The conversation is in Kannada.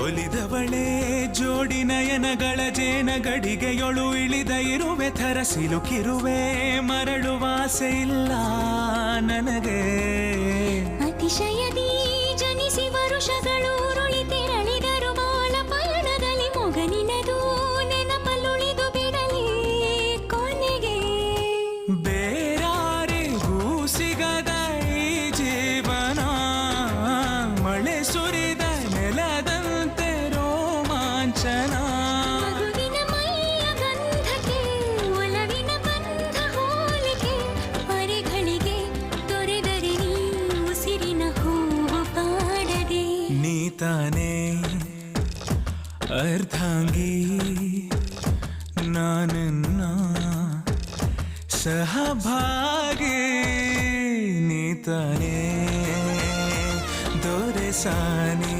ಒಲಿದವಳೆ ಜೋಡಿ ನಯನಗಳ ಜೇನ ಗಡಿಗೆಯೊಳು ಇಳಿದ ಇರುವೆ ಥರ ಸಿಲುಕಿರುವೆ ಮರಳುವಾಸೆ ಇಲ್ಲ ನನಗೆ ಅತಿಶಯದಿ ಜನಿಸಿ ವರುಷಗಳು ಉರುಳಿತೆರಳಿದರು ಬಾಳ ಪಯಣದಲ್ಲಿ ಮೊಗನಿನದು ನೆನಪಲ್ಲುಳಿದು ಬಿಡಲಿ ಕೊನೆಗೆ ಬೇರಾರಿಗೂ ಸಿಗದ ಈ ಜೀವನ ಮಳೆ ಸುರಿದ ನೆಲದಂತೆ ರೋಮಾಂಚನ ಮಗುವಿನ ಮೈಯ ಗಂಧಕ್ಕೆ ಒಲವಿನ ಬಂಧ ಹೋಲಿಕೆ ಅರೆಗಳಿಗೆ ತೊರೆದರೆ ನೀ ಉಸಿರಿನ ಹೂವು ಪಾಡದೆ ನೀ ತಾನೇ ಅರ್ಧಾಂಗಿ ನಾನನ್ನ ಸಹಭಾಗಿ ನೀ ತಾನೇ ದೊರೆಸಾನಿ